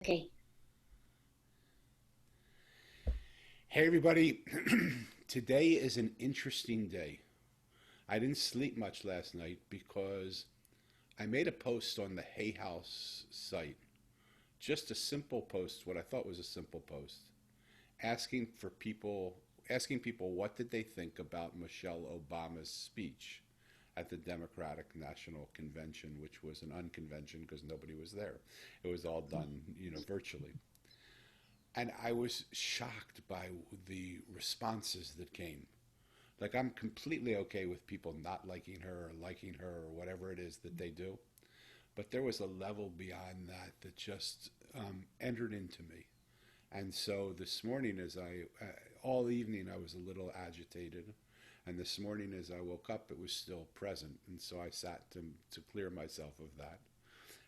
Okay. Hey everybody, today is an interesting day. I didn't sleep much last night because I made a post on the Hay House site. Just a simple post, what I thought was a simple post, asking for people asking people what did they think about Michelle Obama's speech at the Democratic National Convention, which was an unconvention because nobody was there. It was all done, virtually. And I was shocked by the responses that came. Like, I'm completely okay with people not liking her or liking her or whatever it is that they do. But there was a level beyond that that just entered into me. And so this morning, all evening, I was a little agitated. And this morning, as I woke up, it was still present. And so I sat to clear myself of that.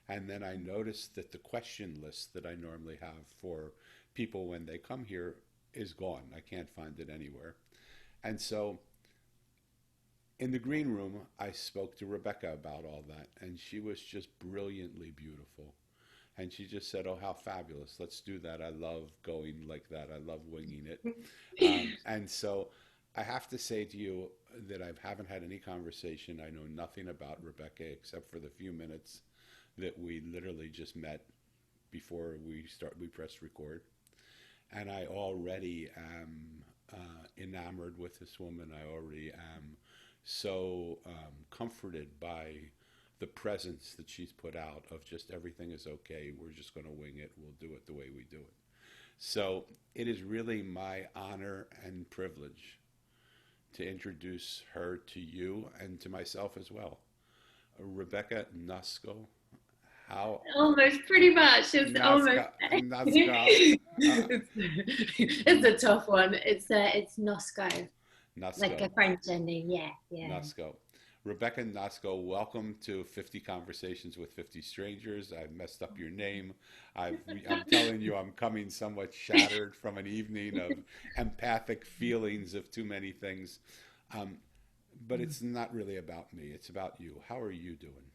And then I noticed that the question list that I normally have for people when they come here is gone. I can't find it anywhere. And so in the green room, I spoke to Rebecca about all that, and she was just brilliantly beautiful. And she just said, "Oh, how fabulous. Let's do that. I love going like that. I love winging it." And so I have to say to you that I haven't had any conversation. I know nothing about Rebecca except for the few minutes that we literally just met before we pressed record. And I already am enamored with this woman. I already am so comforted by the presence that she's put out of just everything is okay. We're just going to wing it. We'll do it the way we do it. So it is really my honor and privilege to introduce her to you and to myself as well. Rebecca Noskeau. How Almost, pretty much. It's almost Noskeau, there. Noskeau, uh, It's a tough one. It's Nosco, like a Noskeau. French ending. Yeah, yeah. Nosco. Rebecca Nosco, welcome to 50 Conversations with 50 Strangers. I've messed up your name. I'm telling you, I'm coming somewhat shattered from an evening of empathic feelings of too many things. Um, but it's not really about me, it's about you. How are you doing?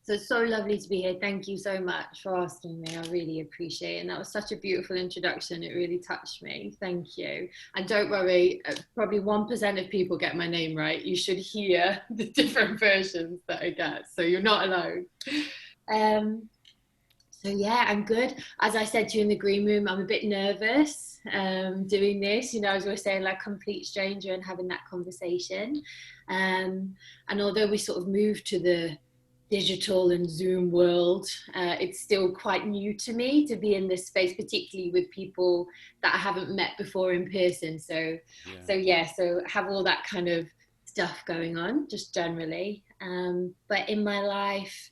So it's so lovely to be here. Thank you so much for asking me. I really appreciate it. And that was such a beautiful introduction. It really touched me. Thank you. And don't worry, probably 1% of people get my name right. You should hear the different versions that I get. So you're not alone. Um, So yeah, I'm good. As I said to you in the green room, I'm a bit nervous doing this. As we were saying, like complete stranger and having that conversation. And although we sort of moved to the digital and Zoom world, it's still quite new to me to be in this space, particularly with people that I haven't met before in person. So, Yeah. so yeah, so have all that kind of stuff going on, just generally. But in my life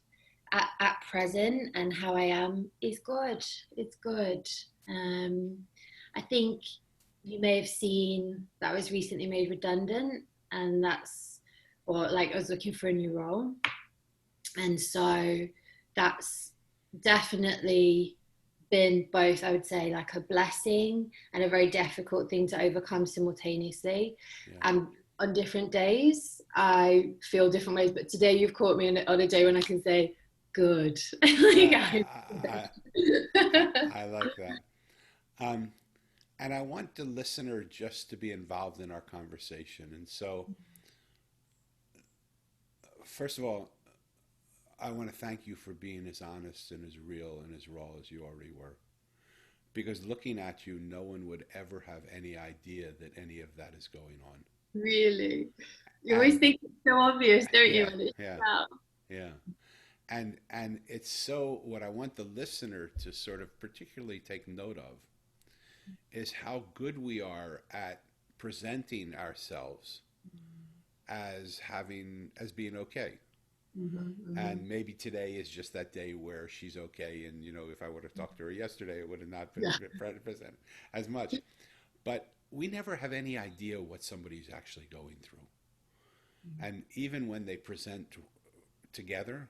at present and how I am is good. It's good. Um, I think you may have seen that I was recently made redundant, and or like I was looking for a new role. And so that's definitely been both, I would say, like a blessing and a very difficult thing to overcome simultaneously. Yeah. And on different days, I feel different ways. But today, you've caught me on a day when I can say, good. Yeah, Like, I like that. Um, and I want the listener just to be involved in our conversation. And so, first of all, I want to thank you for being as honest and as real and as raw as you already were. Because looking at you, no one would ever have any idea that any of that is going on. really, you always And think it's so obvious, don't you? yeah, When it's yeah, out. yeah. And it's so what I want the listener to sort of particularly take note of is how good we are at presenting ourselves as being okay. Mm-hmm, mm-hmm. And maybe today is just that day where she's okay. And if I would have talked to her yesterday, it would have not been Yeah. present as much. But we never have any idea what somebody's actually going through. And even when they present together,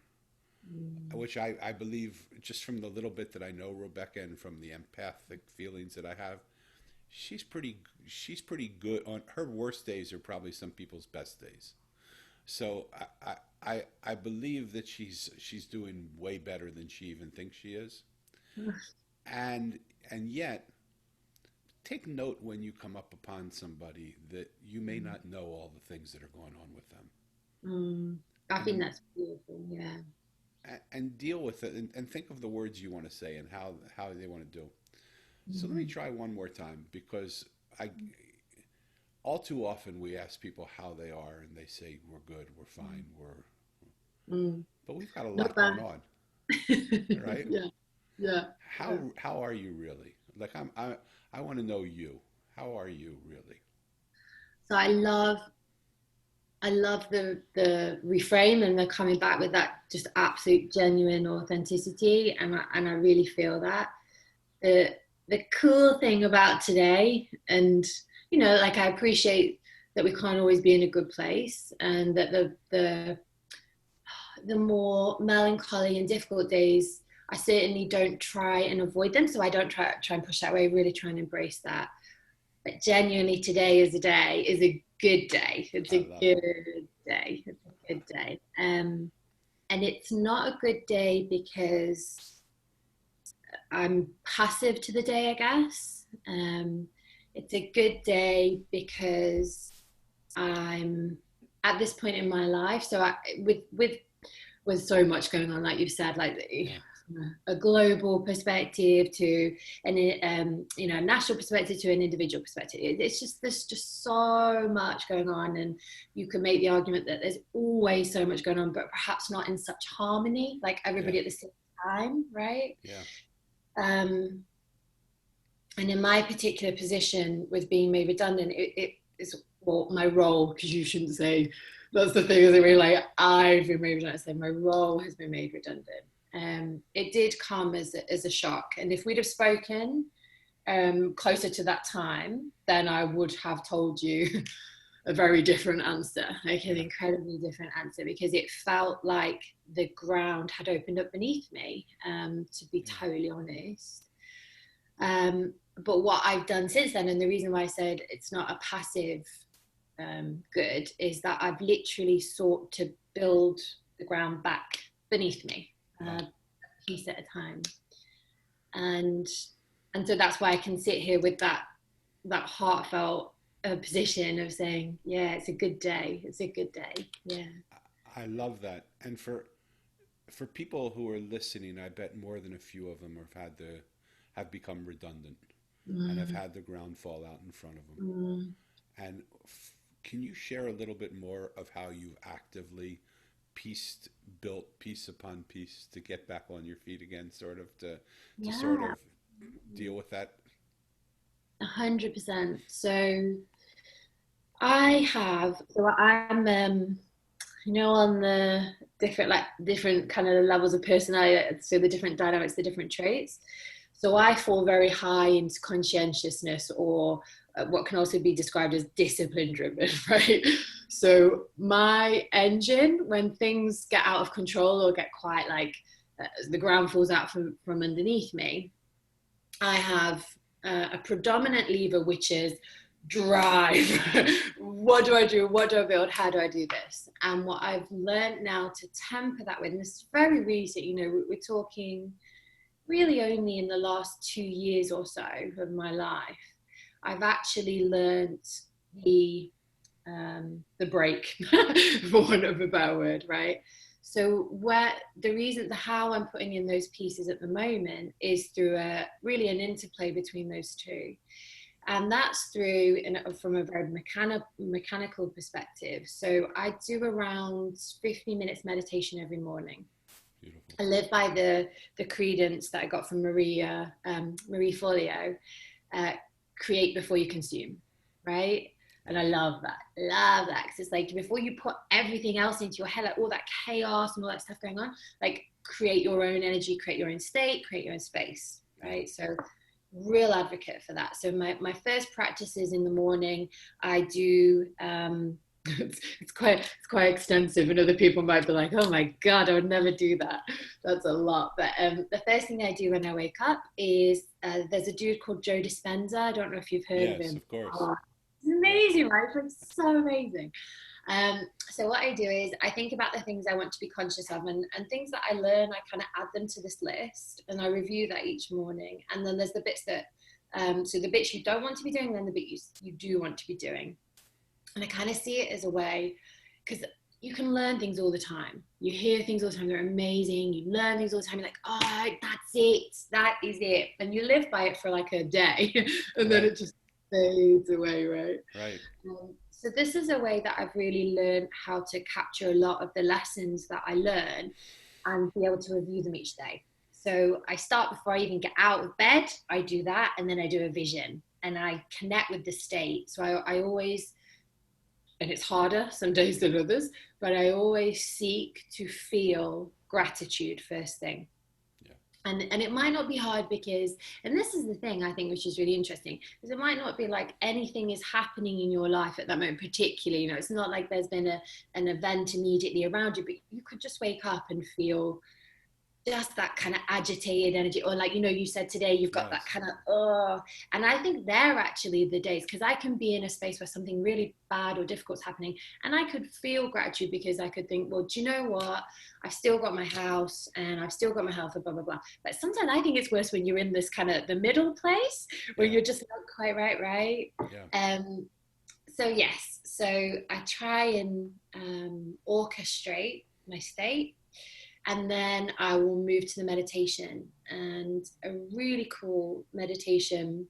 Mm-hmm. which I believe, just from the little bit that I know Rebecca and from the empathic feelings that I have, she's pretty she's pretty good. On her worst days are probably some people's best days. So I believe that she's doing way better than she even thinks she is. And yet, take note when you come up upon somebody that you may not know all the things that are going on with them, Mm. I think and that's beautiful. Yeah. deal with it, and think of the words you want to say and how they want to do. So let me Mm. try one more time, because I all too often we ask people how they are, and they say we're good, we're fine, we're Mm. but we've got a Not lot going bad. on, right? Yeah. Yeah. Yeah. How are you really? Like I want to know you. How are you really? So I love the reframe and the coming back with that just absolute genuine authenticity, and I really feel that the the cool thing about today, and like I appreciate that we can't always be in a good place, and that the more melancholy and difficult days, I certainly don't try and avoid them. So I don't try and push that way. Really try and embrace that. But genuinely, today is a good day. It's I a love it. good day. It's a good day. And it's not a good day because I'm passive to the day, I guess. It's a good day because I'm at this point in my life. So with so much going on, like you've said, like Yeah. a global perspective to a national perspective to an individual perspective. It's just there's just so much going on, and you can make the argument that there's always so much going on, but perhaps not in such harmony, like Yeah. everybody at the same time, right? Yeah. Um, and in my particular position with being made redundant, it is, well, my role, because you shouldn't say that's the thing, is it really like I've been made redundant? I say my role has been made redundant. It did come as a shock, and if we'd have spoken closer to that time, then I would have told you a very different answer, like an Yeah. incredibly different answer, because it felt like the ground had opened up beneath me, to be Yeah. totally honest. But what I've done since then, and the reason why I said it's not a passive good, is that I've literally sought to build the ground back beneath me, Wow. a piece at a time, and so that's why I can sit here with that heartfelt position of saying, yeah, it's a good day. It's a good day. Yeah. I love that. And for people who are listening, I bet more than a few of them have become redundant and have Mm, had the ground fall out in front of them. mm. And can you share a little bit more of how you've actively built piece upon piece to get back on your feet again, sort of to sort Yeah, of deal with that? 100%. So I'm on the different kind of levels of personality, so the different dynamics, the different traits. So I fall very high into conscientiousness, or what can also be described as discipline driven, right? So my engine, when things get out of control or get quite like the ground falls out from underneath me, I have a predominant lever, which is drive. What do I do? What do I build? How do I do this? And what I've learned now to temper that with, and this is very recent, we're talking really only in the last 2 years or so of my life, I've actually learned the break, for want of a better word, right? So where the how I'm putting in those pieces at the moment is through really an interplay between those two, and that's from a very mechanical perspective. So I do around 50 minutes meditation every morning. Beautiful. I live by the credence that I got from Marie Forleo, uh, create before you consume, right? And I Love it. love that, because it's like before you put everything else into your head, like all that chaos and all that stuff going on, like create your own energy, create your own state, create your own space, Yeah. right? So real advocate for that. So my first practices in the morning, I do it's quite extensive, and other people might be like, oh my god, I would never do that. That's a lot. But the first thing I do when I wake up is there's a dude called Joe Dispenza. I don't know if you've heard of Yes, him. of course. Oh, it's Yeah. amazing, right? It's like so amazing. So what I do is I think about the things I want to be conscious of, and things that I learn, I kind of add them to this list, and I review that each morning. And then there's the bits that, so the bits you don't want to be doing, then the bits you do want to be doing. And I kind of see it as a way, because you can learn things all the time. You hear things all the time, they're amazing. You learn things all the time, you're like, oh, that's it, that is it. And you live by it for like a day, and then it just fades away, right? Right. So this is a way that I've really learned how to capture a lot of the lessons that I learn and be able to review them each day. So I start before I even get out of bed, I do that, and then I do a vision, and I connect with the state. So I always, and it's harder some days than others, but I always seek to feel gratitude first thing. Yeah. And it might not be hard because, and this is the thing I think which is really interesting, because it might not be like anything is happening in your life at that moment particularly, you know, it's not like there's been an event immediately around you, but you could just wake up and feel just that kind of agitated energy, or like, you know, you said today you've got that kind of and I think they're actually the days, because I can be in a space where something really bad or difficult's happening, and I could feel gratitude because I could think, well, do you know what, I've still got my house and I've still got my health and blah blah blah. But sometimes I think it's worse when you're in this kind of the middle place where you're just not quite right. So yes, so I try and orchestrate my state, and then I will move to the meditation. And a really cool meditation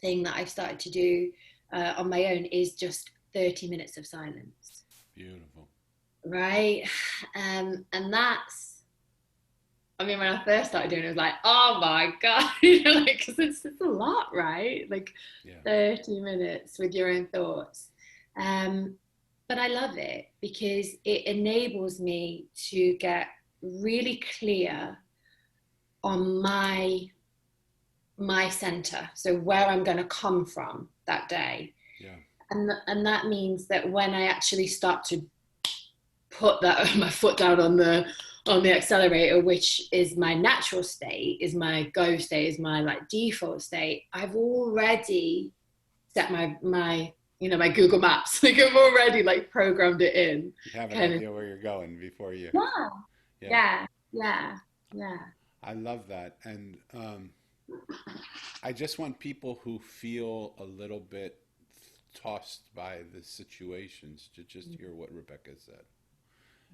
thing that I've started to do on my own is just 30 minutes of silence. Beautiful. Right? And that's, I mean, when I first started doing it, I was like, oh my God, you know, like, because it's a lot, right? Like 30 minutes with your own thoughts. But I love it because it enables me to get really clear on my center, so where I'm going to come from that day. And that means that when I actually start to put that my foot down on the accelerator, which is my natural state, is my go state, is my like default state, I've already set my you know, my Google Maps, like I've already like programmed it in. You have an idea where you're going before you. Yeah. I love that. And I just want people who feel a little bit tossed by the situations to just hear what Rebecca said.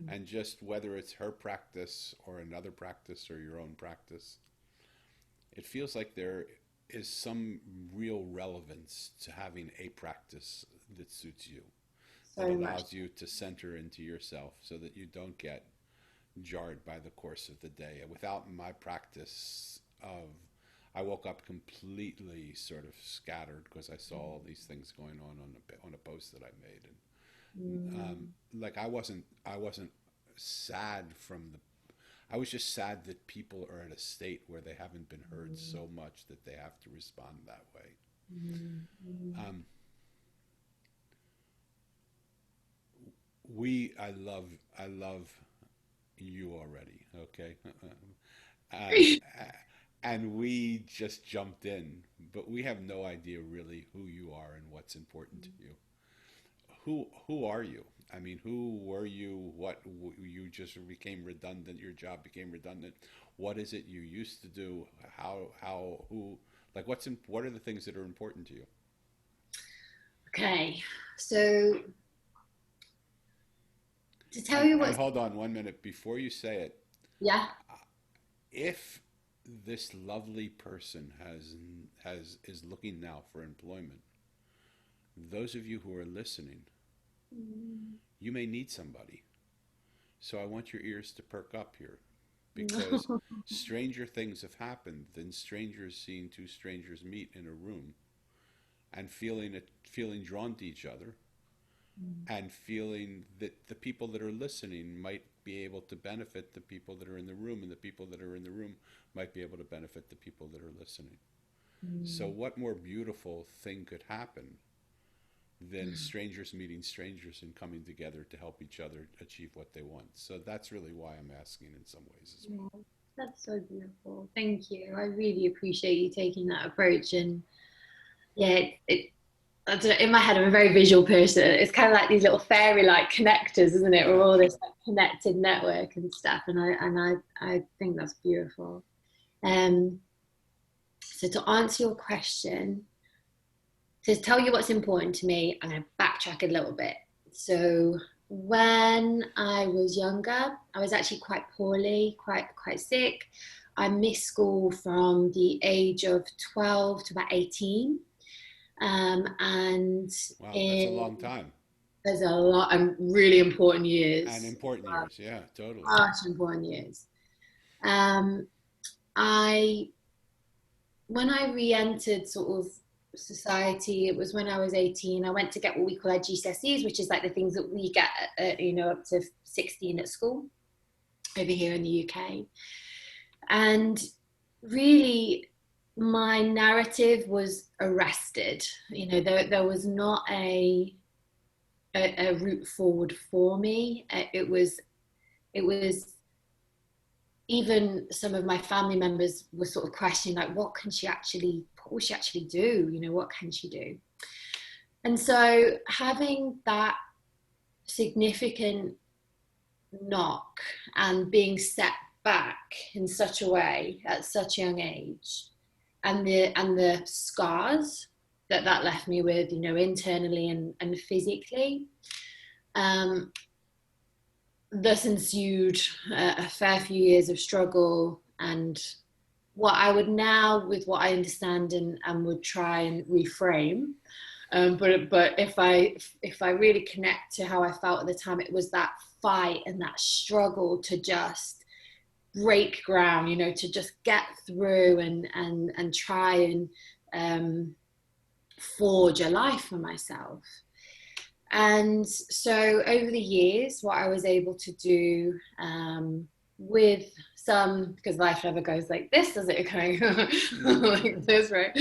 And just whether it's her practice or another practice or your own practice, it feels like there is some real relevance to having a practice that suits you, that allows you to center into yourself so that you don't get jarred by the course of the day. Without my practice of, I woke up completely sort of scattered because I saw all these things going on a post that I made, and like I wasn't sad from the, I was just sad that people are in a state where they haven't been heard so much that they have to respond that way. I love you already, okay? And we just jumped in, but we have no idea really who you are and what's important to you. Who are you? I mean, who were you? What, you just became redundant? Your job became redundant. What is it you used to do? Who? Like, what are the things that are important to you? Okay, so to tell you what. And hold on 1 minute before you say it. Yeah. If this lovely person is looking now for employment, those of you who are listening, you may need somebody. So I want your ears to perk up here, because stranger things have happened than strangers seeing two strangers meet in a room and feeling drawn to each other, and feeling that the people that are listening might be able to benefit the people that are in the room, and the people that are in the room might be able to benefit the people that are listening. So what more beautiful thing could happen than strangers meeting strangers and coming together to help each other achieve what they want? So that's really why I'm asking in some ways as well. That's so beautiful. Thank you. I really appreciate you taking that approach. And yeah, I don't know, in my head, I'm a very visual person. It's kind of like these little fairy-like connectors, isn't it? We're all this like, connected network and stuff. And I think that's beautiful. So to answer your question, to tell you what's important to me, I'm going to backtrack a little bit. So when I was younger, I was actually quite poorly, quite sick. I missed school from the age of 12 to about 18. And Wow, that's a long time. there's a lot of really important years. And important years, yeah, totally. Such important years. Um, I when I re-entered sort of society, it was when I was 18. I went to get what we call our GCSEs, which is like the things that we get, up to 16 at school over here in the UK. And really, my narrative was arrested. There was not a route forward for me. It was even some of my family members were sort of questioning, like, what will she actually do? What can she do? And so having that significant knock and being set back in such a way at such a young age, and the scars that left me with, internally and physically, thus ensued a fair few years of struggle, and what I would now, with what I understand and would try and reframe, but if I really connect to how I felt at the time, it was that fight and that struggle to just break ground, to just get through and try and forge a life for myself. And so over the years, what I was able to do, with some, because life never goes like this, does it? Kind of like this, right?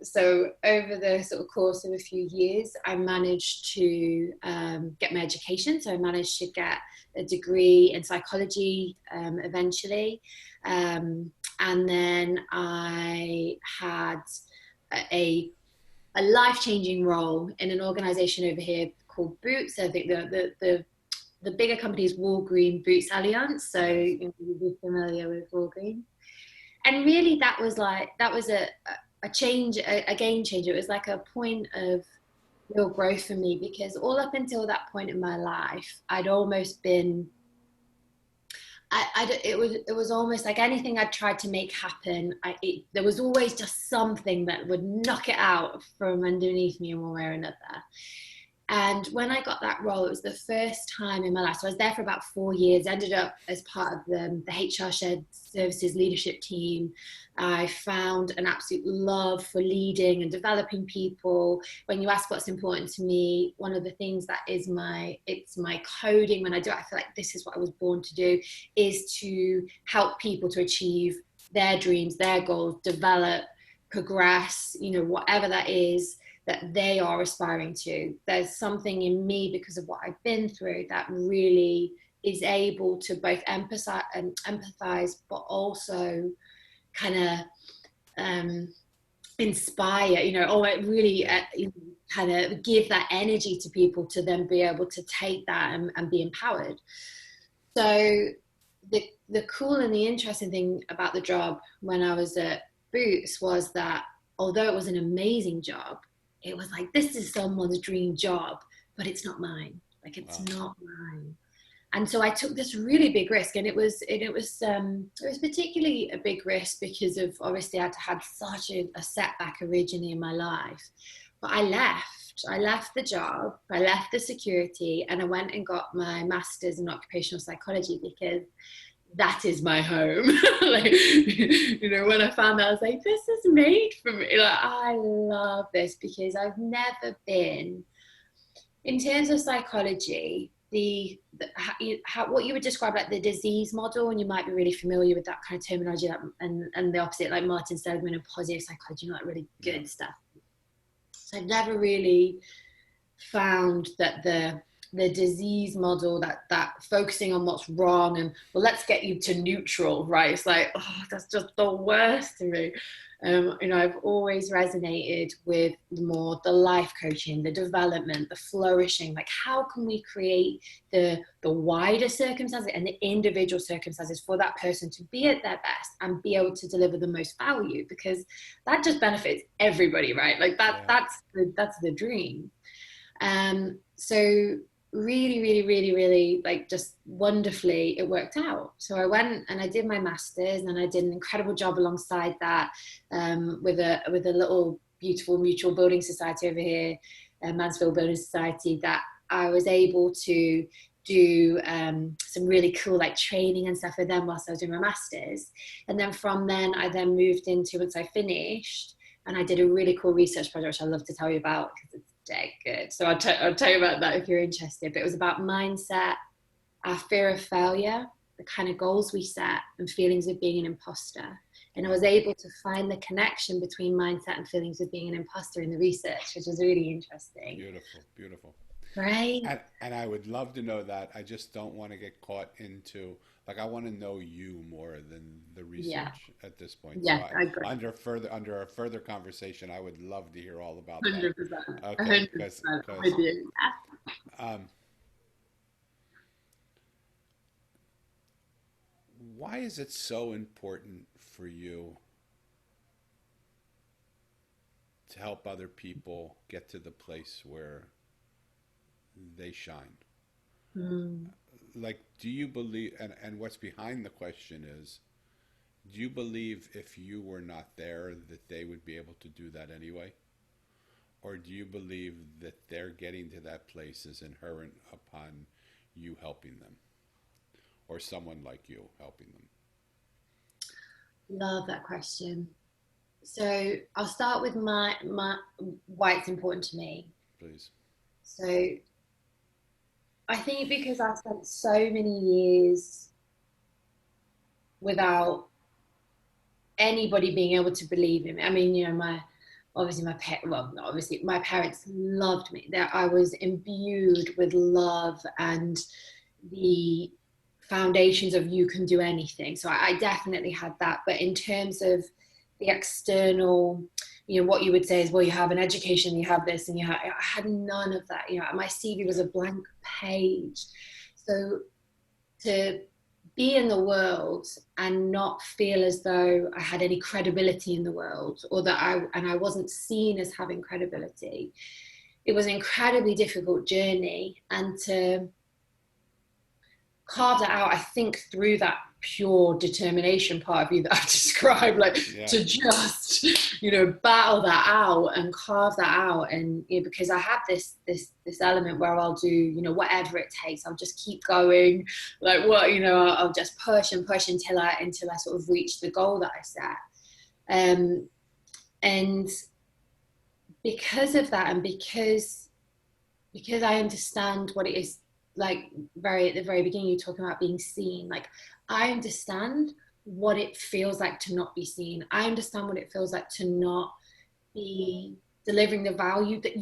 So over the sort of course of a few years, I managed to get my education. So I managed to get a degree in psychology eventually. And then I had a life-changing role in an organization over here called Boots. I think the bigger company is Walgreen Boots Alliance, so you'll be familiar with Walgreen. And really that was a change, a game changer. It was like a point of real growth for me, because all up until that point in my life, I'd almost been, it was almost like anything I'd tried to make happen, there was always just something that would knock it out from underneath me in one way or another. And when I got that role, it was the first time in my life. So I was there for about 4 years, ended up as part of the HR shared services leadership team. I found an absolute love for leading and developing people. When you ask what's important to me, one of the things that is it's my coding. When I do it, I feel like this is what I was born to do, is to help people to achieve their dreams, their goals, develop, progress, whatever that is that they are aspiring to. There's something in me, because of what I've been through, that really is able to both empathize, but also kind of inspire, or really kind of give that energy to people to then be able to take that and be empowered. So the cool and the interesting thing about the job when I was at Boots was that although it was an amazing job, it was like, this is someone's dream job, but it's not mine. Like, it's not mine. And so I took this really big risk, and it was particularly a big risk because of, obviously, I'd had such a setback originally in my life. But I left the job, I left the security, and I went and got my master's in occupational psychology, because that is my home. Like, when I found that, I was like, this is made for me. Like, I love this, because I've never been, in terms of psychology, what you would describe like the disease model, and you might be really familiar with that kind of terminology, and the opposite, like Martin Seligman and positive psychology, like really good stuff. So I've never really found that the the disease model, that focusing on what's wrong and, well, let's get you to neutral, right? It's like, oh, that's just the worst to me. I've always resonated with more the life coaching, the development, the flourishing. Like, how can we create the wider circumstances and the individual circumstances for that person to be at their best and be able to deliver the most value? Because that just benefits everybody, right? Like that's the dream. So really, really, really, really, like, just wonderfully, it worked out. So I went and I did my master's, and I did an incredible job alongside that, with a little beautiful mutual building society over here, Mansfield Building Society, that I was able to do some really cool like training and stuff with them whilst I was doing my master's. And then from then I then moved into, once I finished, and I did a really cool research project, which I'd love to tell you about because it's dead good. So I'll tell you about that if you're interested. But it was about mindset, our fear of failure, the kind of goals we set, and feelings of being an imposter. And I was able to find the connection between mindset and feelings of being an imposter in the research, which was really interesting. Beautiful, beautiful. Right. And I would love to know that. I just don't want to get caught into, like, I want to know you more than the research at this point. Yeah, So I agree. Under a further conversation, I would love to hear all about 100%. that. Okay, 100% with you. Why is it so important for you to help other people get to the place where they shine? Like, do you believe, and what's behind the question is, do you believe if you were not there that they would be able to do that anyway? Or do you believe that they're getting to that place is inherent upon you helping them, or someone like you helping them? Love that question. So I'll start with my why it's important to me. Please. So I think because I spent so many years without anybody being able to believe in me. I mean, my parents loved me. That I was imbued with love and the foundations of you can do anything. So I definitely had that. But in terms of the external, what you would say is, well, you have an education, you have this, and I had none of that. My CV was a blank page. So to be in the world and not feel as though I had any credibility in the world, or that I wasn't seen as having credibility, it was an incredibly difficult journey. And to carve that out, I think, through that pure determination part of you that I've described, to just, battle that out and carve that out. And because I have this element where I'll do, whatever it takes, I'll just keep going, I'll just push and push until I sort of reach the goal that I set. And because of that, and because I understand what it is, like, at the very beginning, you're talking about being seen. Like, I understand what it feels like to not be seen. I understand what it feels like to not be delivering the value that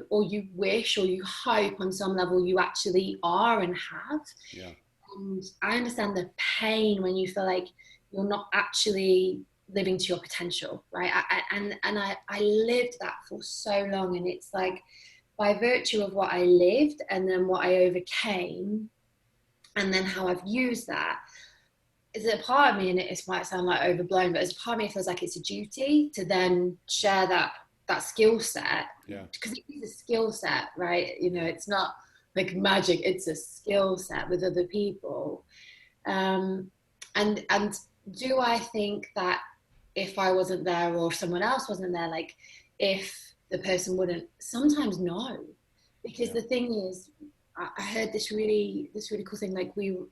or you wish, or you hope on some level you actually are and have. Yeah. And I understand the pain when you feel like you're not actually living to your potential, right? I lived that for so long, and it's like, by virtue of what I lived and then what I overcame and then how I've used that, is a part of me, and it might sound like overblown, but as a part of me, it feels like it's a duty to then share that skill set. Yeah. Because it is a skill set, right? It's not like magic, it's a skill set with other people. And do I think that if I wasn't there, or if someone else wasn't there, like, if the person wouldn't? Sometimes no, because the thing is, I heard this really cool thing, like, I'm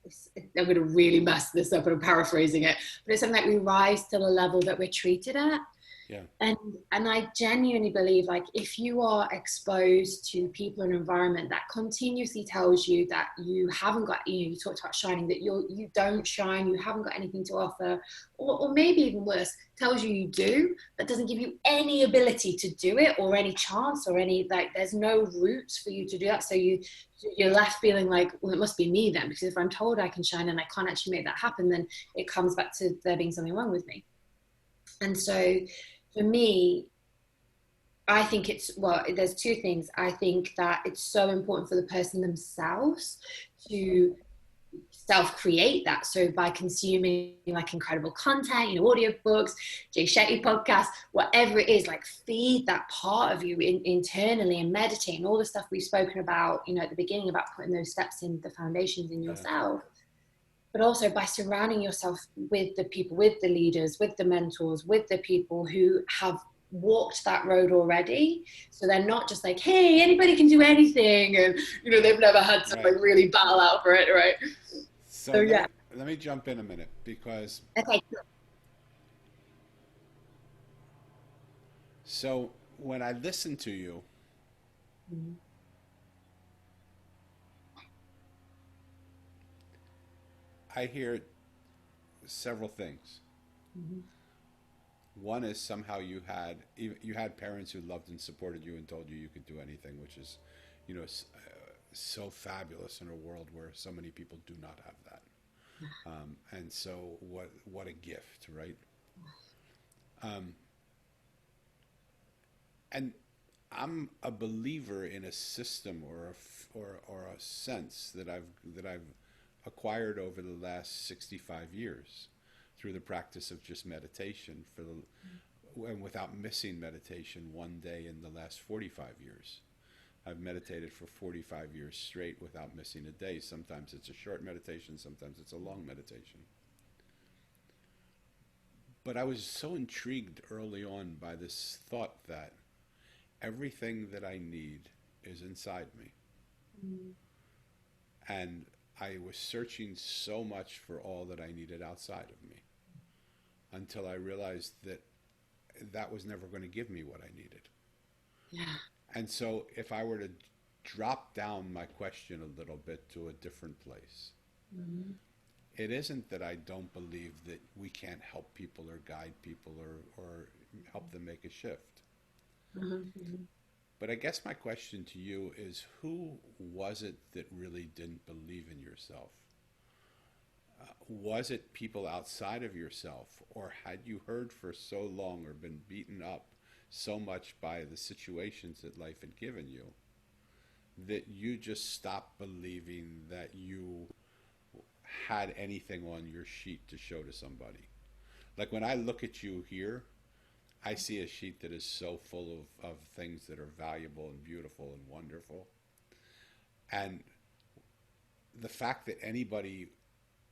going to really mess this up and I'm paraphrasing it, but it's something like, we rise to the level that we're treated at. Yeah. And I genuinely believe, like, if you are exposed to people and environment that continuously tells you that you haven't got, you talked about shining, that you don't shine, you haven't got anything to offer, or maybe even worse, tells you do, but doesn't give you any ability to do it, or any chance, or any, like, there's no roots for you to do that. So you're left feeling like, well, it must be me then, because if I'm told I can shine and I can't actually make that happen, then it comes back to there being something wrong with me. And so for me, I think well, there's two things. I think that it's so important for the person themselves to self-create that. So by consuming like incredible content, audiobooks, Jay Shetty podcasts, whatever it is, like feed that part of you internally, and meditate, and all the stuff we've spoken about, at the beginning, about putting those steps in, the foundations in yourself. But also by surrounding yourself with the people, with the leaders, with the mentors, with the people who have walked that road already. So they're not just like, hey, anybody can do anything, and they've never had to like really battle out for it, right? So So yeah. let me jump in a minute, because Okay. so when I listen to you, Mm-hmm. I hear several things. Mm-hmm. One is somehow you had parents who loved and supported you and told you you could do anything, which is, so fabulous in a world where so many people do not have that. And so what a gift, right? Um, and I'm a believer in a system, or a sense that I've acquired over the last 65 years through the practice of just meditation, and without missing meditation one day in the last 45 years. I've meditated for 45 years straight without missing a day. Sometimes it's a short meditation, sometimes it's a long meditation. But I was so intrigued early on by this thought that everything that I need is inside me. Mm-hmm. And I was searching so much for all that I needed outside of me, until I realized that that was never going to give me what I needed. Yeah. And so if I were to drop down my question a little bit to a different place, Mm-hmm. it isn't that I don't believe that we can't help people or guide people, or help them make a shift. Mm-hmm. But I guess my question to you is, who was it that really didn't believe in yourself? Was it people outside of yourself, or had you heard for so long or been beaten up so much by the situations that life had given you that you just stopped believing that you had anything on your sheet to show to somebody? Like when I look at you here, I see a sheet that is so full of things that are valuable and beautiful and wonderful. And the fact that anybody,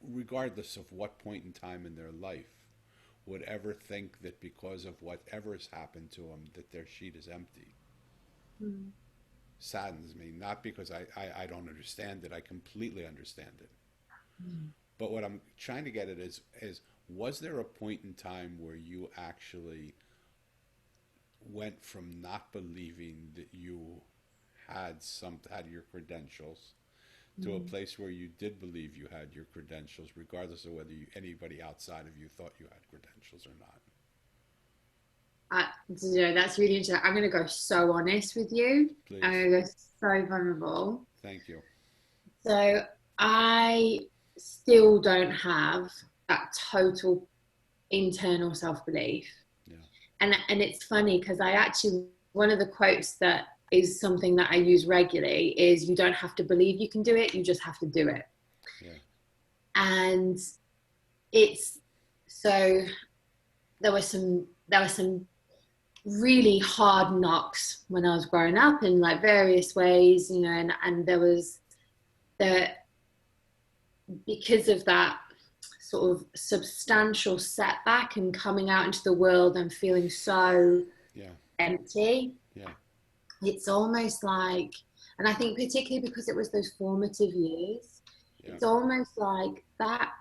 regardless of what point in time in their life, would ever think that because of whatever's happened to them that their sheet is empty, Mm-hmm. saddens me. Not because I don't understand it, I completely understand it. Mm-hmm. But what I'm trying to get at is was there a point in time where you actually went from not believing that you had your credentials to a place where you did believe you had your credentials, regardless of whether anybody outside of you thought you had credentials or not? That's really interesting. I'm going to go so honest with you. I'm Please. going to go so vulnerable. Thank you. So I still don't have that total internal self-belief. Yeah. And it's funny because I actually, one of the quotes that is something that I use regularly is, you don't have to believe you can do it, you just have to do it. Yeah. And it's, so there were some really hard knocks when I was growing up in like various ways, and there was the, because of that sort of substantial setback and coming out into the world and feeling so Yeah. empty, Yeah. it's almost like, and I think particularly because it was those formative years, Yeah. it's almost like that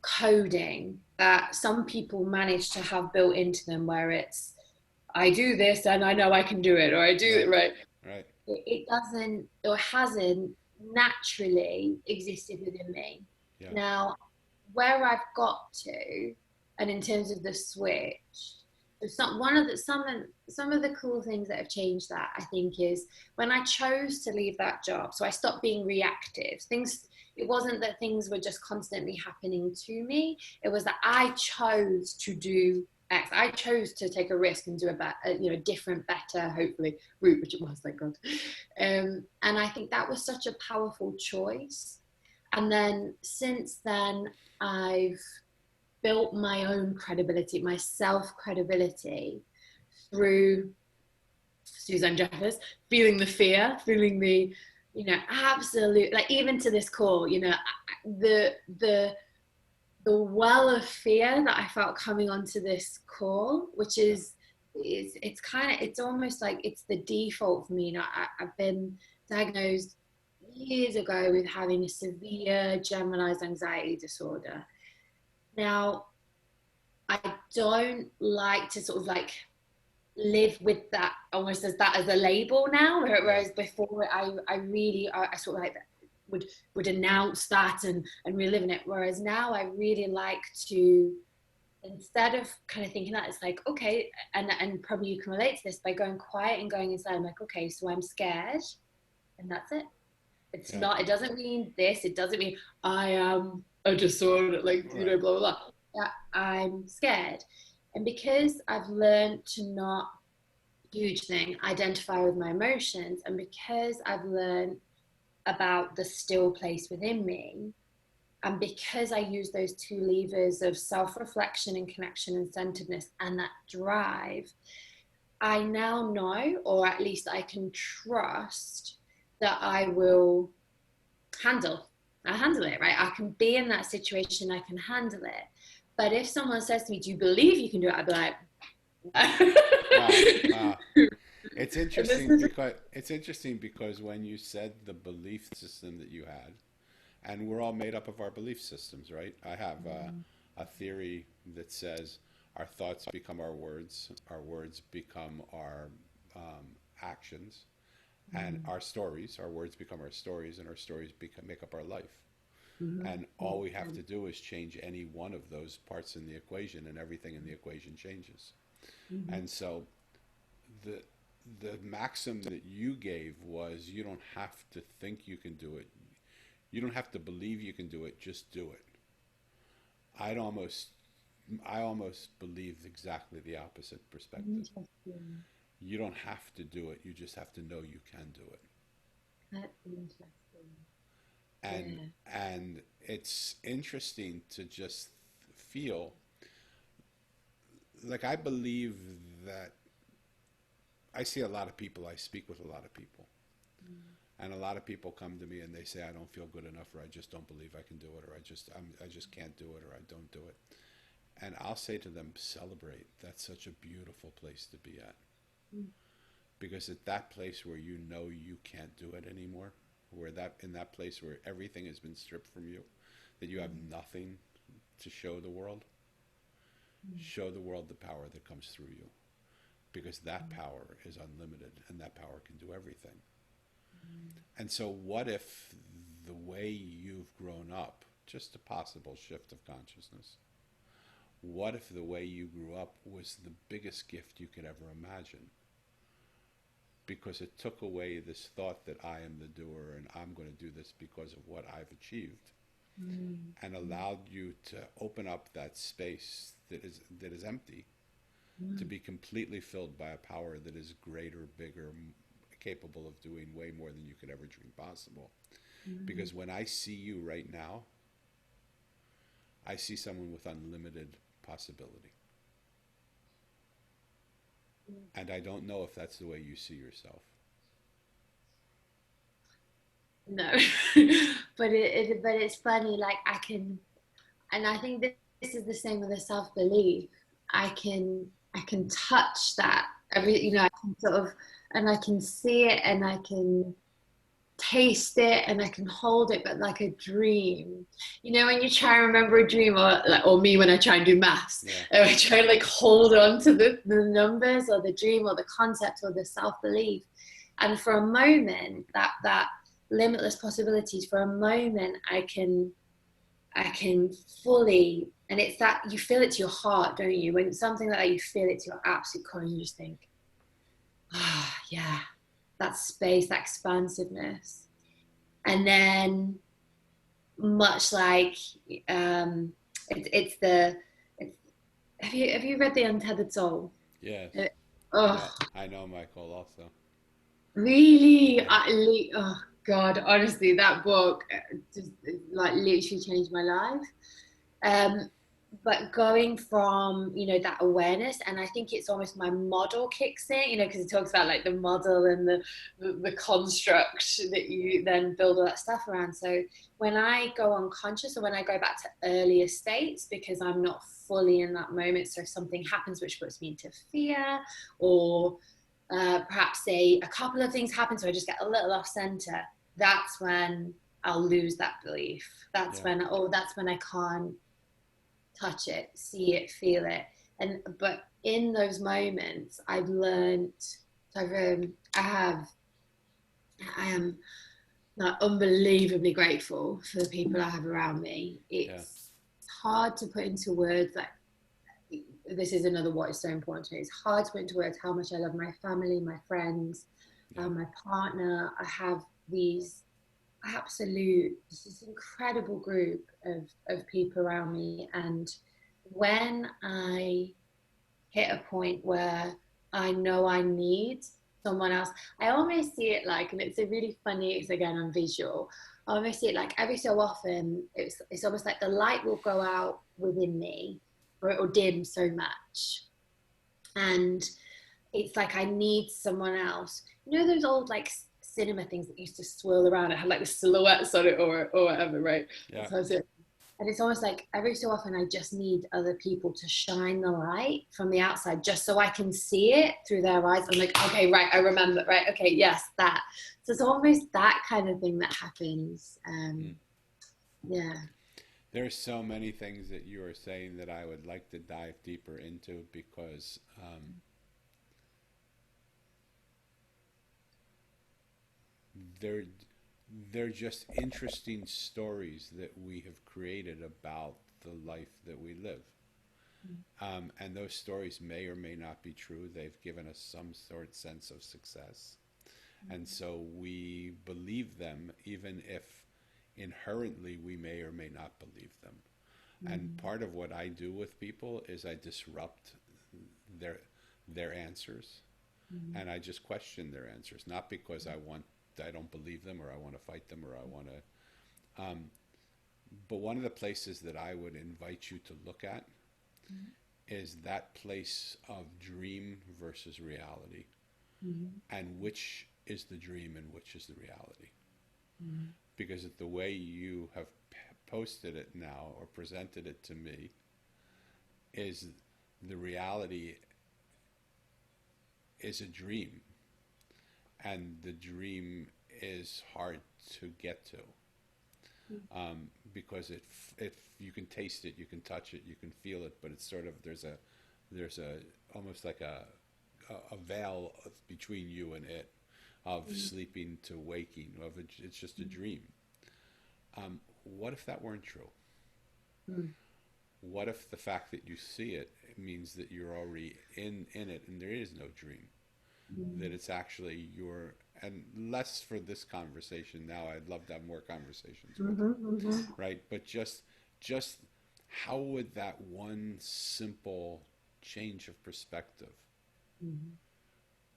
coding that some people manage to have built into them, where it's, I do this and I know I can do it, or I do Right. it right. Right. It doesn't, or hasn't naturally existed within me. Yeah. Now, where I've got to, and in terms of the switch, some of the cool things that have changed that, I think, is when I chose to leave that job. So I stopped being reactive. It wasn't that things were just constantly happening to me. It was that I chose to do X. I chose to take a risk and do a different, better, hopefully, route, which it was, thank God. And I think that was such a powerful choice. And then since then, I've built my own credibility, my self credibility, through Suzanne Jeffers, feeling the fear, feeling the, absolute, like, even to this call, the well of fear that I felt coming onto this call, which is, it's almost like it's the default for me. I've been diagnosed years ago with having a severe generalized anxiety disorder. Now, I don't like to sort of like live with that almost as a label now, whereas before I sort of like would announce that and reliving it, whereas now I really like to, instead of kind of thinking that, it's like, okay, and probably you can relate to this, by going quiet and going inside, I'm like, okay, so I'm scared, and that's it. It's not, it doesn't mean this, it doesn't mean I am a disorder, like, blah, blah, blah. Yeah, I'm scared. And because I've learned to not, huge thing, identify with my emotions, and because I've learned about the still place within me, and because I use those two levers of self-reflection and connection and centeredness and that drive, I now know, or at least I can trust, that I will handle it, right? I can be in that situation, I can handle it. But if someone says to me, do you believe you can do it? I'd be like, Wow. It's interesting because when you said the belief system that you had, and we're all made up of our belief systems, right? I have a theory that says our thoughts become our words become our actions, and our words become our stories, and our stories make up our life. And all we have to do is change any one of those parts in the equation, and everything in the equation changes. And so the maxim that you gave was, you don't have to think you can do it. You don't have to believe you can do it. Just do it. I almost believe exactly the opposite perspective. You don't have to do it. You just have to know you can do it. That's interesting. And it's interesting to just feel like, I believe that I see a lot of people, I speak with a lot of people, and a lot of people come to me and they say, I don't feel good enough, or I just don't believe I can do it, or I just can't do it, or I don't do it. And I'll say to them, celebrate. That's such a beautiful place to be at. Because at that place where you know you can't do it anymore, in that place where everything has been stripped from you, that you have nothing to show the world, show the world the power that comes through you. Because that power is unlimited, and that power can do everything. And so what if the way you've grown up, just a possible shift of consciousness, what if the way you grew up was the biggest gift you could ever imagine? Because it took away this thought that I am the doer and I'm going to do this because of what I've achieved, and allowed you to open up that space that is empty, to be completely filled by a power that is greater, bigger, capable of doing way more than you could ever dream possible. Because when I see you right now, I see someone with unlimited possibility. And I don't know if that's the way you see yourself. No, but it's funny. Like, I can, and I think this is the same with the self belief. I can touch that. I can sort of, and I can see it, and I can taste it and I can hold it, but like a dream. You know, when you try and remember a dream, or me when I try and do maths, Yeah. I try and like hold on to the numbers or the dream or the concept or the self-belief. And for a moment, that limitless possibilities, for a moment, I can fully, and it's that you feel it to your heart, don't you? When something like that, you feel it to your absolute core and you just think, ah, yeah, that space, that expansiveness. And then much like it's the it's, have you read The Untethered Soul? Yes. Uh, Yeah. oh, I know Michael also. really? Yeah. Oh God, honestly, that book just like literally changed my life. Um, but going from, that awareness, and I think it's almost my model kicks in, because it talks about like the model and the construct that you then build all that stuff around. So when I go unconscious, or when I go back to earlier states, because I'm not fully in that moment, so if something happens which puts me into fear, or perhaps a couple of things happen, so I just get a little off center, that's when I'll lose that belief. That's Yeah. when I can't touch it, see it, feel it. But in those moments, I've learned. I am not unbelievably grateful for the people I have around me. Yeah. It's hard to put into words. Like, this is another what is so important to me. It's hard to put into words how much I love my family, my friends, Yeah. my partner. I have this incredible group of people around me, and when I hit a point where I know I need someone else, I almost see it like, and it's a really funny, it's again, I'm visual. I almost see it like every so often, it's almost like the light will go out within me, or it will dim so much. And it's like I need someone else. You know those old like cinema things that used to swirl around? It had like the silhouettes on it, or whatever, right? Yeah. That's how it. And it's almost like every so often I just need other people to shine the light from the outside, just so I can see it through their eyes. I'm like, okay, right, I remember, right, okay, yes, that. So it's almost that kind of thing that happens. Mm. Yeah. There are so many things that you are saying that I would like to dive deeper into because they're they're just interesting stories that we have created about the life that we live. And those stories may or may not be true. They've given us some sort of sense of success. And so we believe them, even if inherently we may or may not believe them. And part of what I do with people is I disrupt their their answers, and I just question their answers, not because I don't believe them or I want to fight them or I want to. But one of the places that I would invite you to look at is that place of dream versus reality, and which is the dream and which is the reality. Because the way you have posted it now or presented it to me is the reality is a dream, and the dream is hard to get to, because if you can taste it, you can touch it, you can feel it, but it's sort of there's a almost like a veil between you and it, of sleeping to waking, it's just a dream. What if that weren't true? What if the fact that you see it means that you're already in it and there is no dream? That it's actually your, and less for this conversation now, I'd love to have more conversations with you, right? But just how would that one simple change of perspective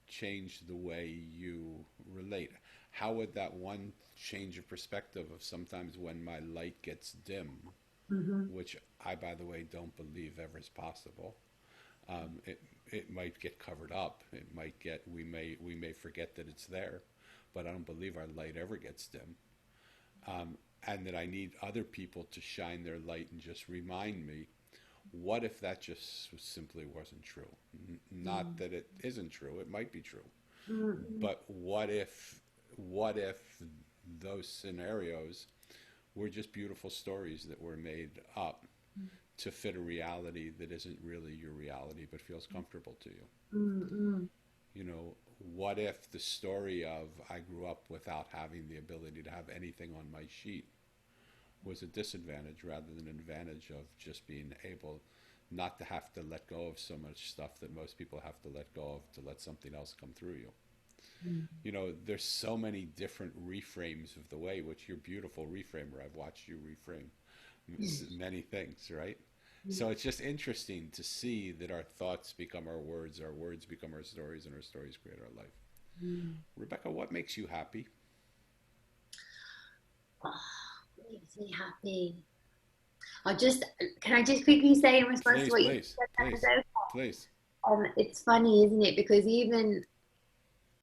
change the way you relate? How would that one change of perspective of sometimes when my light gets dim, which I, by the way, don't believe ever is possible. It might get covered up. It might get, we may forget that it's there, but I don't believe our light ever gets dim. And that I need other people to shine their light and just remind me, what if that just simply wasn't true? Not that it isn't true, it might be true. But what if those scenarios were just beautiful stories that were made up to fit a reality that isn't really your reality but feels comfortable to you. Mm-mm. You know, what if the story of I grew up without having the ability to have anything on my sheet was a disadvantage rather than an advantage of just being able not to have to let go of so much stuff that most people have to let go of to let something else come through you. Mm. You know, there's so many different reframes of the way, which you're beautiful reframer. I've watched you reframe many things, right? So it's just interesting to see that our thoughts become our words become our stories, and our stories create our life. Mm. Rebecca, what makes you happy? Oh, what makes me happy? Can I just quickly say in response to Please, what you please, said, please, please. it's funny, isn't it? Because even,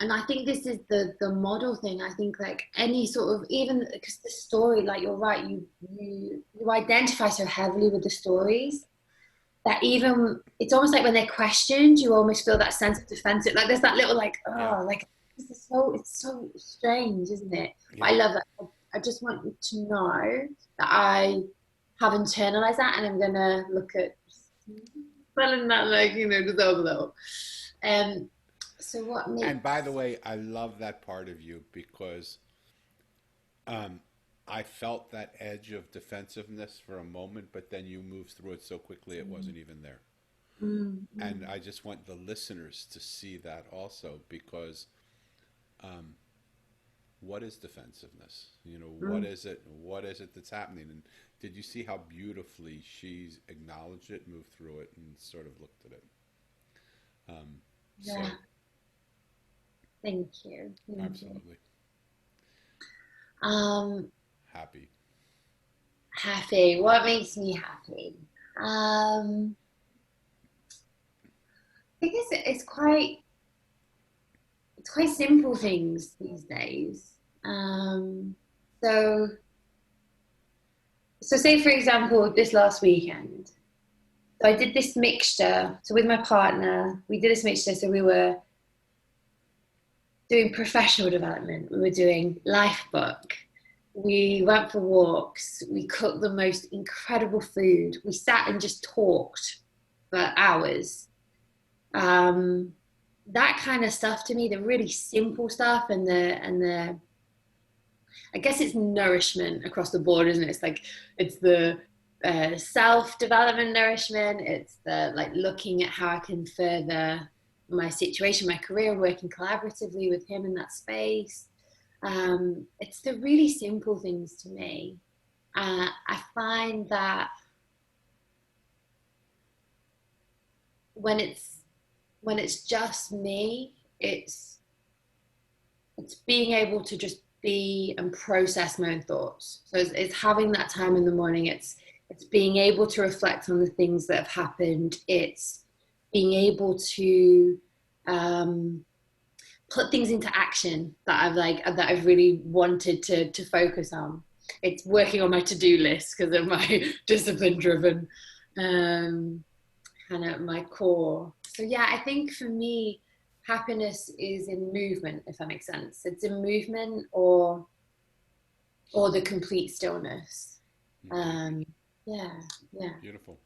and I think this is the model thing. I think like any sort of, even because the story, like you're right, you identify so heavily with the stories that even it's almost like when they're questioned, you almost feel that sense of defensive. Like there's that little like, Yeah, oh, like this is so it's so strange, isn't it? But I yeah. love that. I just want you to know that I have internalized that, and I'm gonna look at spelling that like just over level. Um. So what And by the makes way, I love that part of you because um, I felt that edge of defensiveness for a moment, but then you moved through it so quickly it wasn't even there. mm, And mm, I just want the listeners to see that also because um, what is defensiveness? You know, what mm, is it? What is it that's happening? And did you see how beautifully she's acknowledged it, moved through it, and sort of looked at it? Um, yeah. so, Thank you. Thank you. absolutely Um. happy. Happy. What makes me happy? Um. I guess it's quite simple things these days. Um, so say for example, this last weekend, so I did this mixture. So with my partner, we did this mixture. So we were doing professional development. We were doing life book. We went for walks. We cooked the most incredible food. We sat and just talked for hours. Um, that kind of stuff to me, the really simple stuff, and the I guess it's nourishment across the board, isn't it? It's like it's the self-development nourishment. It's the like looking at how I can further my situation, my career, and working collaboratively with him in that space. It's the really simple things to me. I find that when it's just me, it's being able to just be and process my own thoughts. So it's having that time in the morning. It's being able to reflect on the things that have happened. It's being able to um, put things into action that I've really wanted to focus on. It's working on my to-do list because of my discipline-driven um, kind of my core. So yeah, I think for me, happiness is in movement, if that makes sense. It's in movement or the complete stillness. Okay, Um, yeah, yeah. beautiful.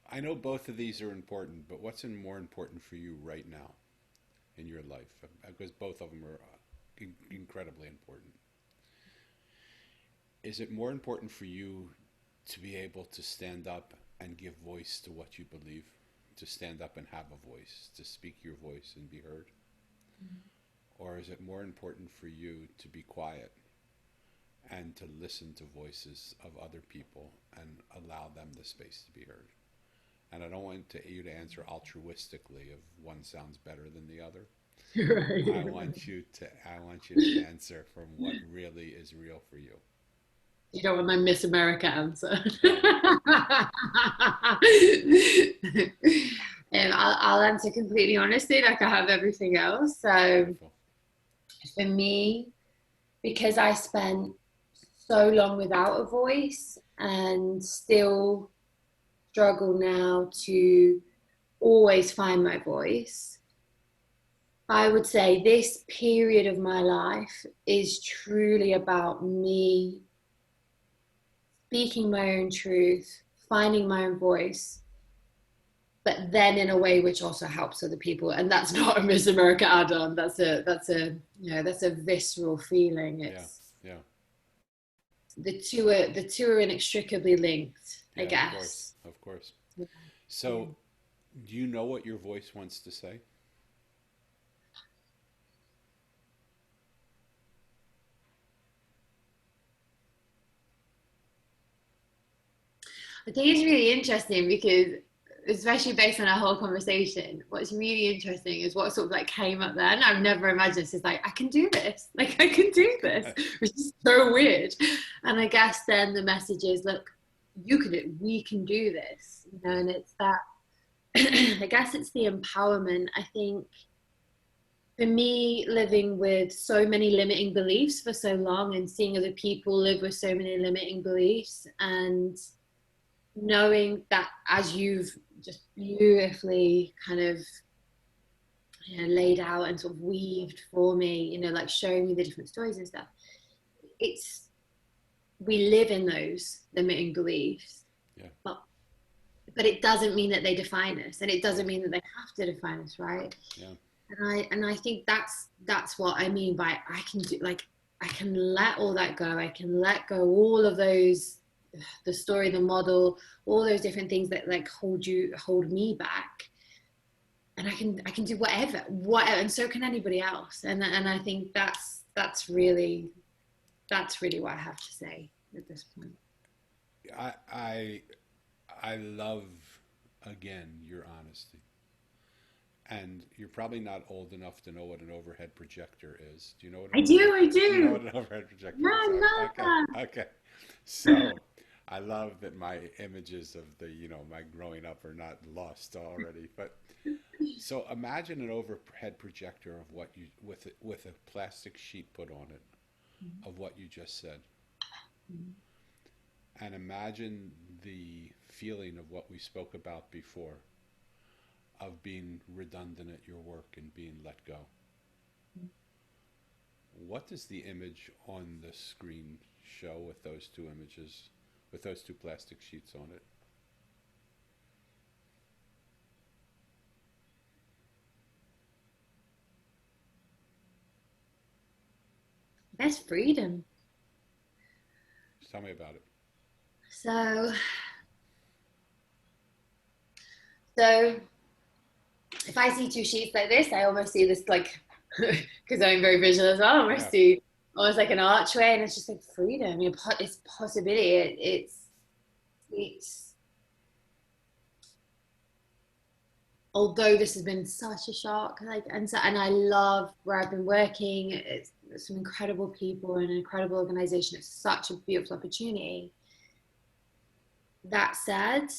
I know both of these are important, but what's more important for you right now in your life? Because both of them are incredibly important. Is it more important for you to be able to stand up and give voice to what you believe, to stand up and have a voice, to speak your voice and be heard? Or is it more important for you to be quiet and to listen to voices of other people and allow them the space to be heard? And I don't want you to answer altruistically if one sounds better than the other. I Right. want you to I want you to answer from what really is real for you. You don't want my Miss America answer. No, And I'll answer completely honestly, like I have everything else. So beautiful. for me, because I spent so long without a voice and still struggle now to always find my voice, I would say this period of my life is truly about me speaking my own truth, finding my own voice, but then in a way which also helps other people. And that's not a Miss America add-on. That's a that's a visceral feeling. It's yeah. the two are inextricably linked, I Yeah, guess. of course. Yeah. So, do you know what your voice wants to say? I think it's really interesting because, especially based on our whole conversation, what's really interesting is what sort of like came up then. I've never imagined this. Is like, I can do this. Like, I can do this, which is so weird. And I guess then the message is, look, you can do it. We can do this. You know, and it's that, I guess it's the empowerment. I think for me, living with so many limiting beliefs for so long and seeing other people live with so many limiting beliefs, and knowing that, as you've just beautifully kind of laid out and sort of weaved for me, like showing me the different stories and stuff, it's, we live in those limiting beliefs, Yeah. but it doesn't mean that they define us, and it doesn't mean that they have to define us, right? Yeah. And I think that's what I mean by I can do, like, I can let all that go. I can let go all of those, the story, the model, all those different things that like hold me back, and I can do whatever, and so can anybody else. And I think that's really what I have to say at this point. I love, again, your honesty. And you're probably not old enough to know what an overhead projector is. Do you know what I do. you know what an overhead projector No, is? I love that. Okay. So I love that my images of my growing up are not lost already. But so imagine an overhead projector of what you with a plastic sheet put on it of what you just said. And imagine the feeling of what we spoke about before, of being redundant at your work and being let go. What does the image on the screen show with those two images, with those two plastic sheets on it? There's freedom. Just tell me about it. So if I see two sheets like this, I almost see this, like, because I'm very visual as well, I almost see almost like an archway, and it's just like freedom. It's possibility. It's although this has been such a shock, like, and I love where I've been working. It's some incredible people and an incredible organization. It's such a beautiful opportunity. That said,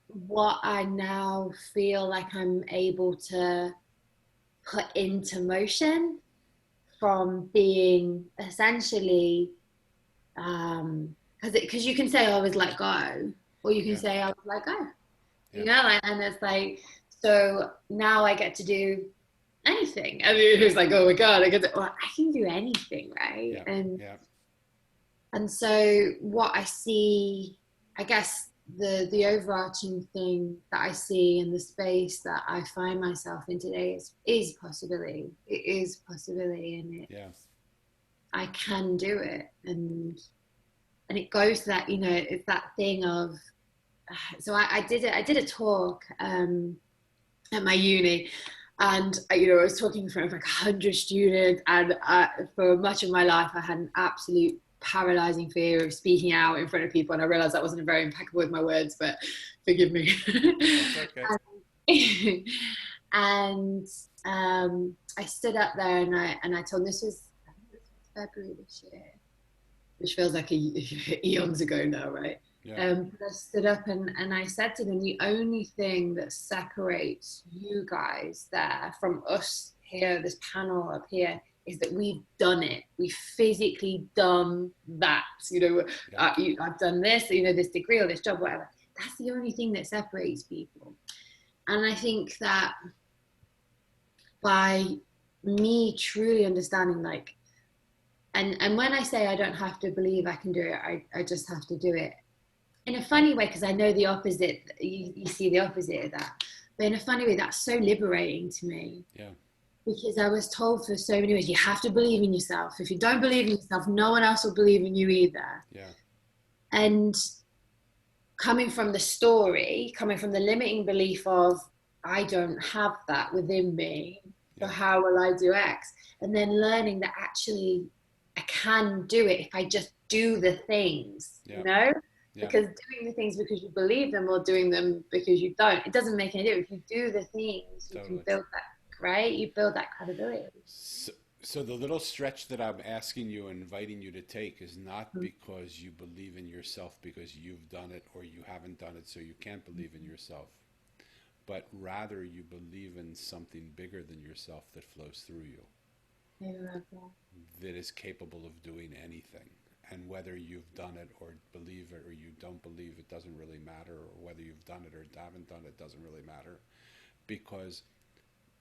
what I now feel like I'm able to put into motion from being essentially, because you can say I was let go, or you can say I was let go, and it's like, so now I get to do anything. I mean, it's like, oh my God, I can do anything, right? And so what I see, I guess the overarching thing that I see in the space that I find myself in today is possibility. It is possibility, and I can do it, and it goes to that, it's that thing of, so I did a talk at my uni, and I was talking in front of like 100 students, and for much of my life I had an absolute paralyzing fear of speaking out in front of people, and I realized that wasn't very impeccable with my words, but forgive me. That's okay. And I stood up there, and I told them, this was February this year, which feels like eons ago now, right? But I stood up and I said to them, the only thing that separates you guys there from us here, this panel up here, is that we've done it. We've physically done that. I've done this, this degree or this job, whatever. That's the only thing that separates people. And I think that by me truly understanding like, and when I say I don't have to believe I can do it, I just have to do it in a funny way, because I know the opposite. You see the opposite of that, but in a funny way, that's so liberating to me, Yeah, because I was told for so many years, you have to believe in yourself. If you don't believe in yourself, no one else will believe in you either. yeah, And coming from the story, coming from the limiting belief of, I don't have that within me, so yeah, how will I do X? And then learning that actually I can do it if I just do the things, yeah, yeah, Because doing the things because you believe them or doing them because you don't, it doesn't make any difference. If you do the things, you can totally. build that, right? You build that credibility. So, so the little stretch that I'm asking you, inviting you to take, is not because you believe in yourself because you've done it or you haven't done it, so you can't believe in yourself, but rather you believe in something bigger than yourself that flows through you, I love that. that is capable of doing anything. And whether you've done it or believe it or you don't believe it doesn't really matter, or whether you've done it or haven't done it doesn't really matter. Because,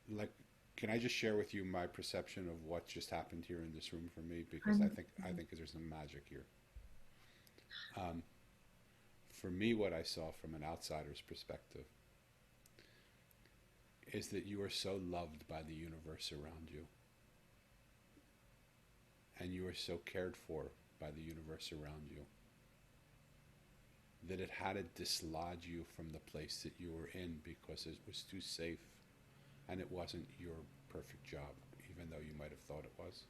like, can I just share with you my perception of what just happened here in this room for me? Because I think there's some magic here. Um, for me, what I saw from an outsider's perspective is that you are so loved by the universe around you, and you are so cared for by the universe around you, that it had to dislodge you from the place that you were in because it was too safe and it wasn't your perfect job, even though you might have thought it was.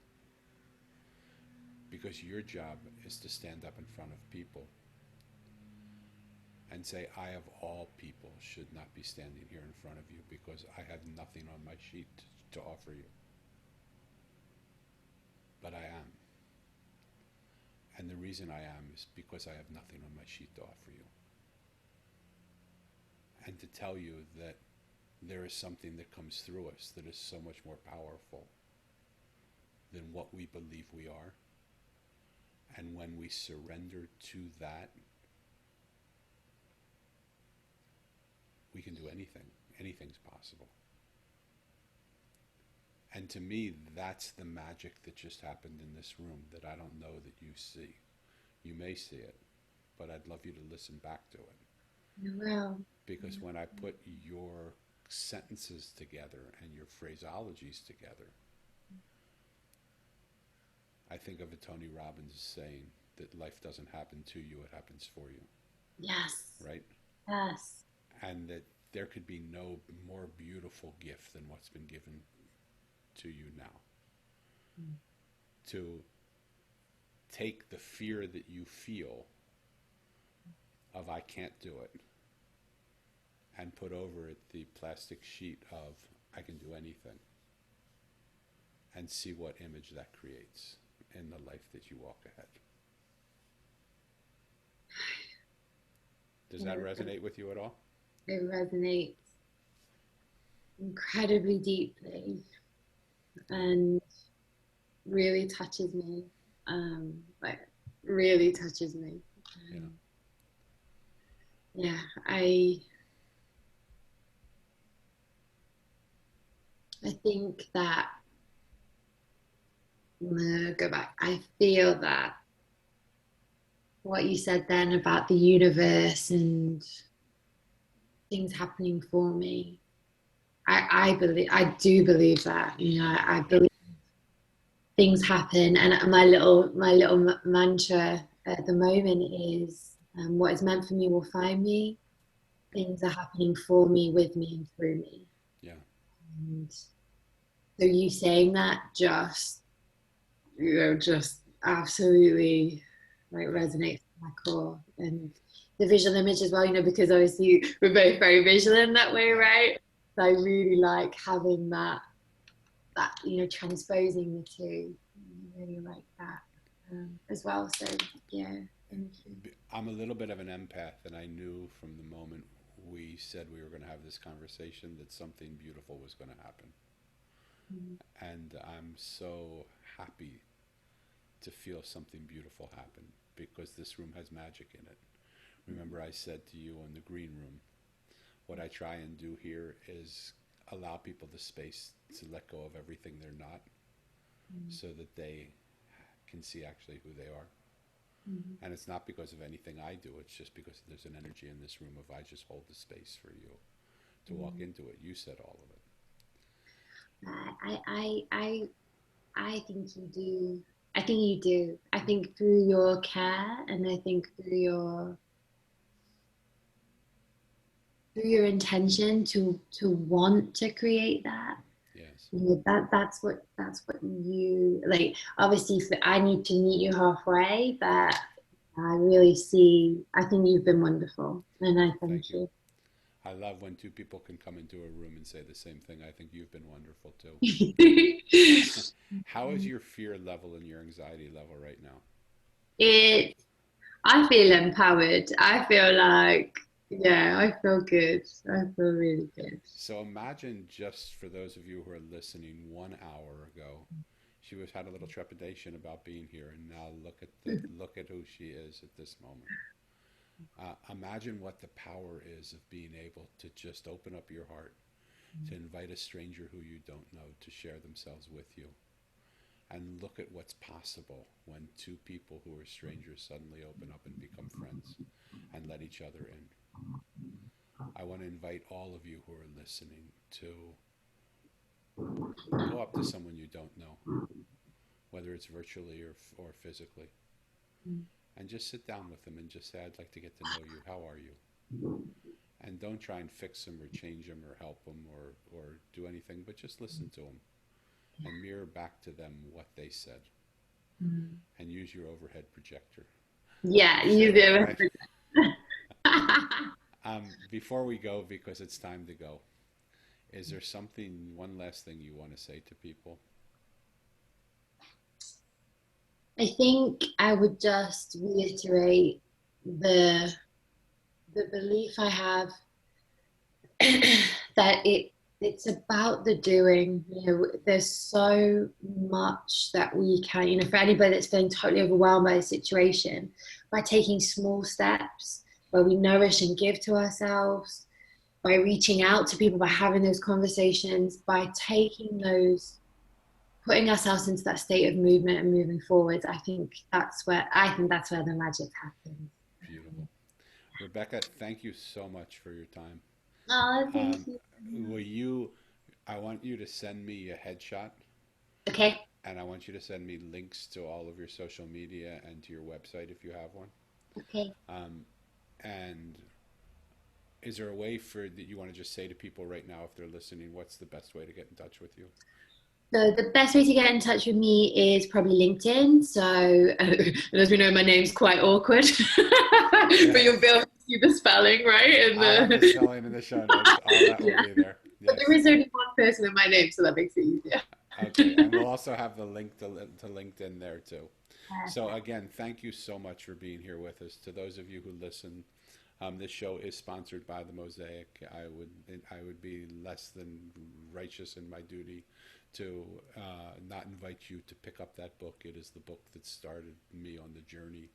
Because your job is to stand up in front of people and say, I, of all people, should not be standing here in front of you because I have nothing on my sheet to offer you. But I am. And the reason I am is because I have nothing on my sheet to offer you. And to tell you that there is something that comes through us that is so much more powerful than what we believe we are. And when we surrender to that, we can do anything. Anything's possible. And to me, that's the magic that just happened in this room that I don't know that you see. You may see it, but I'd love you to listen back to it. Wow. Because when I put your sentences together and your phraseologies together, I think of a Tony Robbins saying that life doesn't happen to you, it happens for you. Yes. Right? Yes. And that there could be no more beautiful gift than what's been given to you now. Mm. To take the fear that you feel of I can't do it and put over it the plastic sheet of I can do anything, and see what image that creates in the life that you walk ahead. Does that resonate with you at all? It resonates incredibly deeply and really touches me. Like really touches me. Yeah, I think that I'm gonna go back. I feel that what you said then about the universe and things happening for me. I do believe that, I believe things happen. And my little mantra at the moment is, what is meant for me will find me. Things are happening for me, with me, and through me. Yeah. And so you saying that just absolutely like resonates with my core. And the visual image as well, because obviously we're both very visual in that way, right? So I really like having that transposing the two. I really like that as well. So yeah, thank you. I'm a little bit of an empath, and I knew from the moment we said we were going to have this conversation that something beautiful was going to happen. Mm-hmm. And I'm so happy to feel something beautiful happen because this room has magic in it. Remember, I said to you in the green room, what I try and do here is allow people the space to let go of everything they're not, Mm. so that they can see actually who they are. Mm. And it's not because of anything I do, it's just because there's an energy in this room of I just hold the space for you to walk Mm. into it. You said all of it. I, I, I, I think you do. I think you do. I think through your care, and I think through your intention to want to create that. Yes. You know, that's what you like. Obviously, I need to meet you halfway, but I really see. I think you've been wonderful, and I thank Thank you. you. I love when two people can come into a room and say the same thing. I think you've been wonderful too. How is your fear level and your anxiety level right now? it. I feel empowered. I feel like, yeah, I feel good. I feel really good. So imagine, just for those of you who are listening, 1 hour ago, she was had a little trepidation about being here, and now look at who she is at this moment. Imagine what the power is of being able to just open up your heart, to invite a stranger who you don't know to share themselves with you, and look at what's possible when two people who are strangers suddenly open up and become friends and let each other in. I want to invite all of you who are listening to go up to someone you don't know, whether it's virtually or physically, and just sit down with them and just say, I'd like to get to know you. How are you? And don't try and fix them or change them or help them or do anything, but just listen to them and mirror back to them what they said, and use your overhead projector Yeah, to you show it, do. right? Before we go, because it's time to go, is there something, one last thing you want to say to people? I think I would just reiterate the the belief I have that it's about the doing. You know, there's so much that we can, you know, for anybody that's feeling totally overwhelmed by the situation, by taking small steps where we nourish and give to ourselves, by reaching out to people, by having those conversations, by taking those, putting ourselves into that state of movement and moving forward. I think that's where the magic happens. Beautiful. Rebecca, thank you so much for your time. Oh, thank Um, you. will you, I want you to send me a headshot, Okay. and I want you to send me links to all of your social media and to your website if you have one. Okay. Um, and is there a way for that you want to just say to people right now, if they're listening, what's the best way to get in touch with you? So the best way to get in touch with me is probably LinkedIn. So as we know, my name's quite awkward, but you'll be Yes. able to see the spelling, right? And I'll have the the spelling in the show notes. All that will yeah. be there. But there Yes. is only one person in my name, so that makes it easier. Okay. And we'll also have the link to LinkedIn there too. So Perfect. again, thank you so much for being here with us. To those of you who listen, this show is sponsored by the Mosaic. I would be less than righteous in my duty to not invite you to pick up that book. It is the book that started me on the journey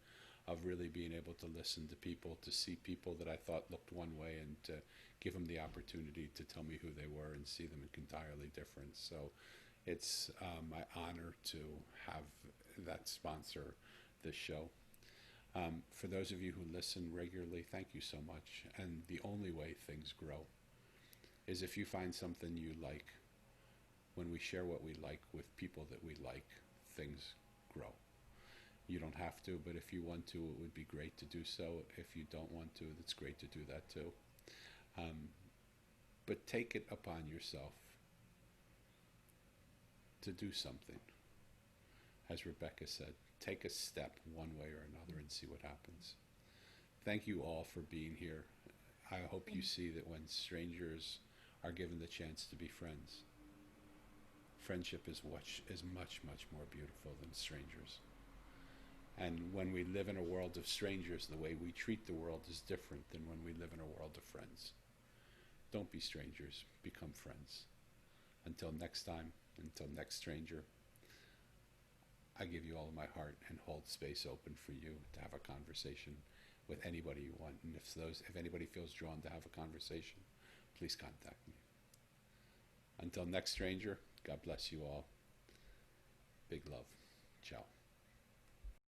of really being able to listen to people, to see people that I thought looked one way, and to give them the opportunity to tell me who they were and see them entirely different. So it's my honor to have that sponsor this show. For those of you who listen regularly, thank you so much. And the only way things grow is if you find something you like. When we share what we like with people that we like, things grow. You don't have to, but if you want to, it would be great to do so. If you don't want to, it's great to do that too. Um, but take it upon yourself to do something. As Rebecca said, take a step one way or another and see what happens. Thank you all for being here. I hope you see that when strangers are given the chance to be friends, friendship is much, much more beautiful than strangers. And when we live in a world of strangers, the way we treat the world is different than when we live in a world of friends. Don't be strangers, become friends. Until next time, until next stranger, I give you all of my heart and hold space open for you to have a conversation with anybody you want. And if anybody feels drawn to have a conversation, please contact me. Until next stranger, God bless you all. Big love. Ciao.